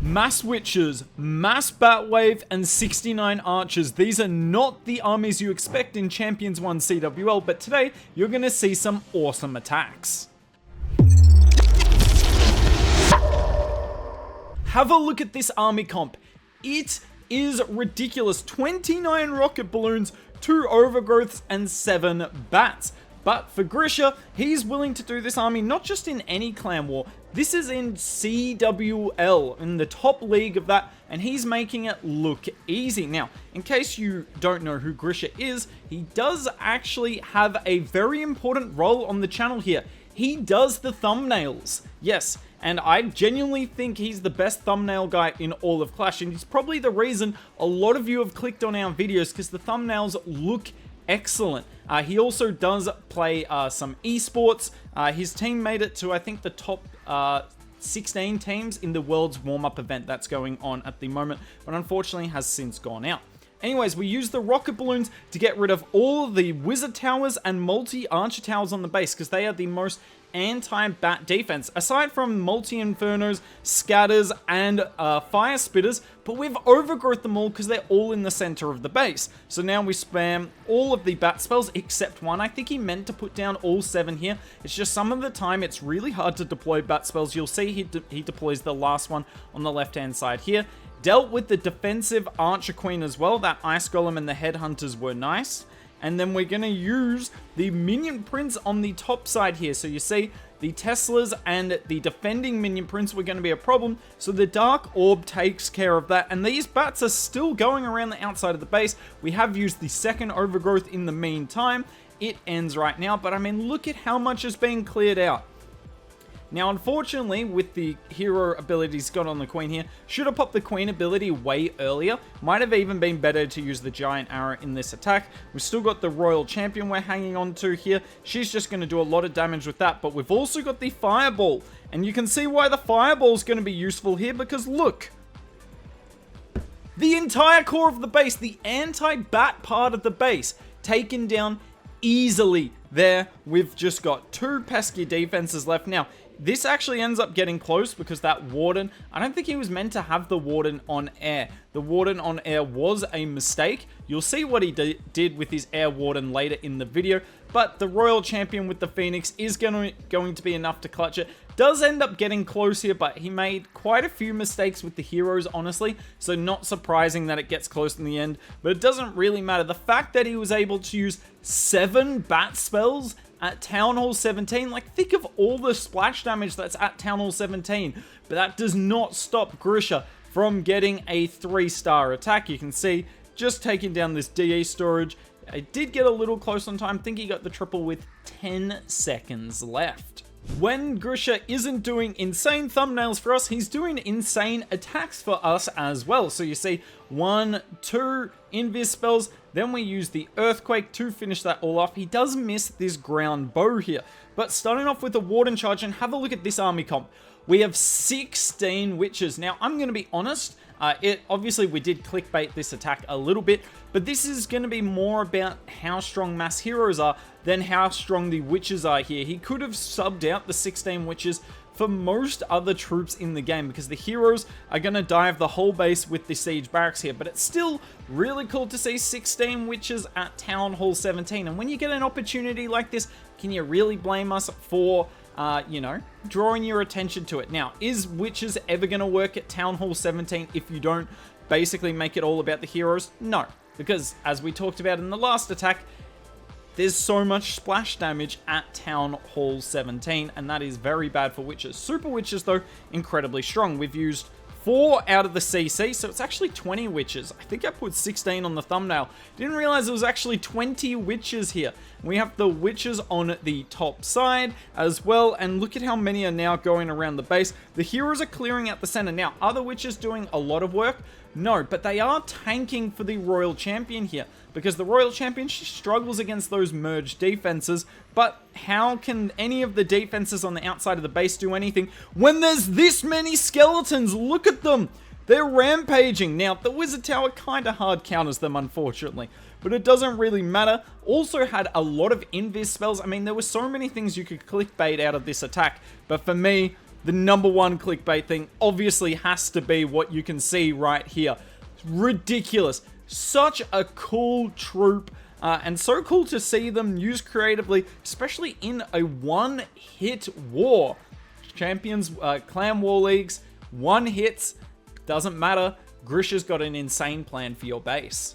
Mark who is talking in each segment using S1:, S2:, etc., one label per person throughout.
S1: Mass Witches, Mass Batwave, and 69 Archers. These are not the armies you expect in Champions 1 CWL, but today you're going to see some awesome attacks. Have a look at this army comp. It is ridiculous. 29 rocket balloons, 2 overgrowths, and 7 bats. But for Grisha, he's willing to do this army not just in any clan war. This is in CWL, in the top league of that, and he's making it look easy. Now, in case you don't know who Grisha is, he does actually have a very important role on the channel here. He does the thumbnails. Yes, and I genuinely think he's the best thumbnail guy in all of Clash, and he's probably the reason a lot of you have clicked on our videos, because the thumbnails look excellent. He also does play some esports. His team made it to, I think, the top 16 teams in the world's warm-up event that's going on at the moment, but unfortunately has since gone out. Anyways, we use the rocket balloons to get rid of all of the wizard towers and multi-archer towers on the base, because they are the most anti-bat defense, aside from multi-infernos, scatters, and fire spitters, but we've overgrowth them all because they're all in the center of the base. So now we spam all of the bat spells except one. I think he meant to put down all 7 here. It's just some of the time it's really hard to deploy bat spells. You'll see he deploys the last one on the left-hand side here. Dealt with the defensive Archer Queen as well. That Ice Golem and the Headhunters were nice. And then we're going to use the Minion Prince on the top side here. So you see the Teslas and the defending Minion Prince were going to be a problem. So the Dark Orb takes care of that. And these bats are still going around the outside of the base. We have used the second overgrowth in the meantime. It ends right now. But I mean, look at how much is being cleared out. Now, unfortunately, with the hero abilities got on the Queen here, should have popped the Queen ability way earlier. Might have even been better to use the Giant Arrow in this attack. We've still got the Royal Champion we're hanging on to here. She's just going to do a lot of damage with that, but we've also got the Fireball. And you can see why the Fireball is going to be useful here, because look! The entire core of the base, the anti-bat part of the base, taken down easily there. We've just got 2 pesky defenses left. Now, this actually ends up getting close because that Warden, I don't think he was meant to have the Warden on air. The Warden on air was a mistake. You'll see what he did with his Air Warden later in the video, but the Royal Champion with the Phoenix is going to be enough to clutch it. Does end up getting close here, but he made quite a few mistakes with the heroes, honestly, so not surprising that it gets close in the end, but it doesn't really matter. The fact that he was able to use 7 bat spells at Town Hall 17, like, think of all the splash damage that's at Town Hall 17, but that does not stop Grisha from getting a 3-star attack. You can see, just taking down this DE storage. I did get a little close on time. I think he got the triple with 10 seconds left. When Grisha isn't doing insane thumbnails for us, he's doing insane attacks for us as well. So you see 1, 2 invis spells, then we use the Earthquake to finish that all off. He does miss this ground bow here, but starting off with a Warden charge, and have a look at this army comp. We have 16 witches. Now, I'm going to be honest, obviously we did clickbait this attack a little bit, but this is going to be more about how strong mass heroes are than how strong the witches are here. He could have subbed out the 16 witches for most other troops in the game, because the heroes are going to dive the whole base with the siege barracks here, but it's still really cool to see 16 witches at Town Hall 17, and when you get an opportunity like this, can you really blame us for you know, drawing your attention to it? Now, is witches ever going to work at Town Hall 17 if you don't basically make it all about the heroes? No, because as we talked about in the last attack, there's so much splash damage at Town Hall 17, and that is very bad for witches. Super witches, though, incredibly strong. We've used 4 out of the CC, so it's actually 20 witches. I think I put 16 on the thumbnail. Didn't realize it was actually 20 witches here. We have the witches on the top side as well, and look at how many are now going around the base. The heroes are clearing out the center. Now, are the witches doing a lot of work? No, but they are tanking for the Royal Champion here, because the Royal Champion, she struggles against those merged defenses, but how can any of the defenses on the outside of the base do anything when there's this many skeletons? Look at them! They're rampaging. Now, the Wizard Tower kind of hard counters them, unfortunately, but it doesn't really matter. Also had a lot of invis spells. I mean, there were so many things you could clickbait out of this attack, but for me, the #1 clickbait thing obviously has to be what you can see right here. Ridiculous. Such a cool troop. And so cool to see them used creatively, especially in a one-hit war. Champions, clan war leagues, one hits, doesn't matter. Grisha's got an insane plan for your base.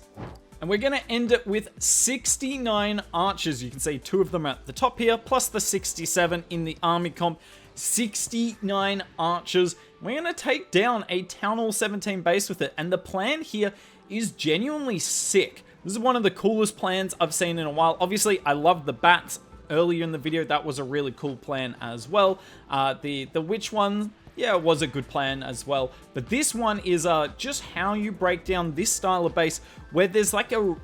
S1: And we're going to end it with 69 archers. You can see 2 of them at the top here, plus the 67 in the army comp. 69 archers. We're going to take down a Town Hall 17 base with it. And the plan here is genuinely sick. This is one of the coolest plans I've seen in a while. Obviously, I love the bats earlier in the video. That was a really cool plan as well. The witch one, yeah, it was a good plan as well. But this one is just how you break down this style of base where there's like a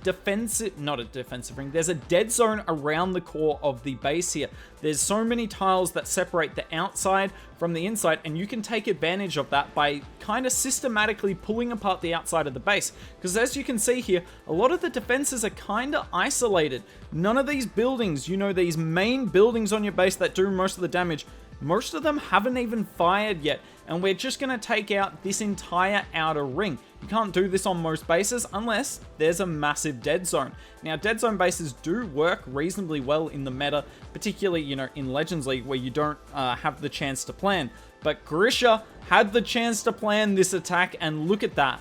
S1: defensive, not a defensive ring, there's a dead zone around the core of the base here. There's so many tiles that separate the outside from the inside, and you can take advantage of that by kind of systematically pulling apart the outside of the base. Because as you can see here, a lot of the defenses are kind of isolated. None of these buildings, you know, these main buildings on your base that do most of the damage, most of them haven't even fired yet, and we're just going to take out this entire outer ring. You can't do this on most bases unless there's a massive dead zone. Now, dead zone bases do work reasonably well in the meta, particularly, you know, in Legends League where you don't have the chance to plan. But Grisha had the chance to plan this attack, and look at that.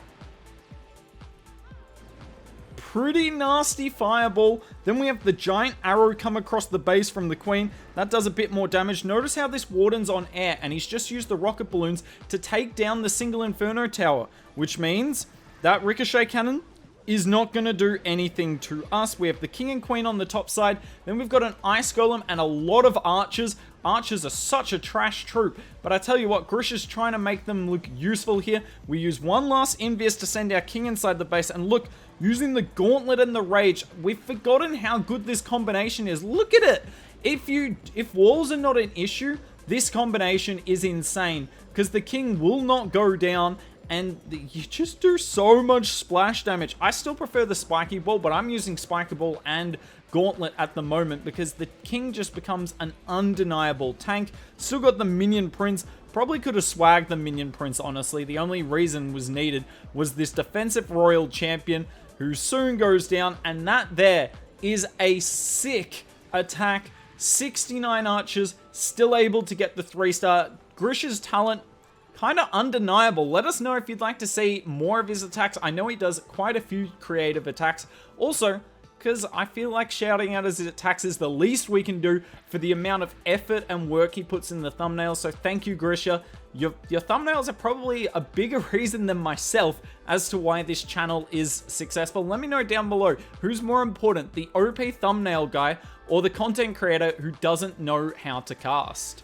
S1: Pretty nasty fireball. Then we have the giant arrow come across the base from the queen. That does a bit more damage. Notice how this warden's on air, and he's just used the rocket balloons to take down the single inferno tower, which means that ricochet cannon is not going to do anything to us. We have the king and queen on the top side. Then we've got an ice golem and a lot of archers. Archers are such a trash troop, but I tell you what, Grisha's trying to make them look useful here. We use one last invis to send our king inside the base, and look, using the gauntlet and the rage, we've forgotten how good this combination is. Look at it. If walls are not an issue, this combination is insane, because the king will not go down, and you just do so much splash damage. I still prefer the spiky ball, but I'm using spiky ball and gauntlet at the moment because the king just becomes an undeniable tank. Still got the minion prince. Probably could have swagged the minion prince, honestly. The only reason was needed was this defensive royal champion who soon goes down, and that there is a sick attack. 69 archers, still able to get the 3-star. Grisha's talent, kind of undeniable. Let us know if you'd like to see more of his attacks. I know he does quite a few creative attacks. Also, because I feel like shouting out his attacks is the least we can do for the amount of effort and work he puts in the thumbnails. So thank you, Grisha. Your thumbnails are probably a bigger reason than myself as to why this channel is successful. Let me know down below, who's more important, the OP thumbnail guy or the content creator who doesn't know how to cast?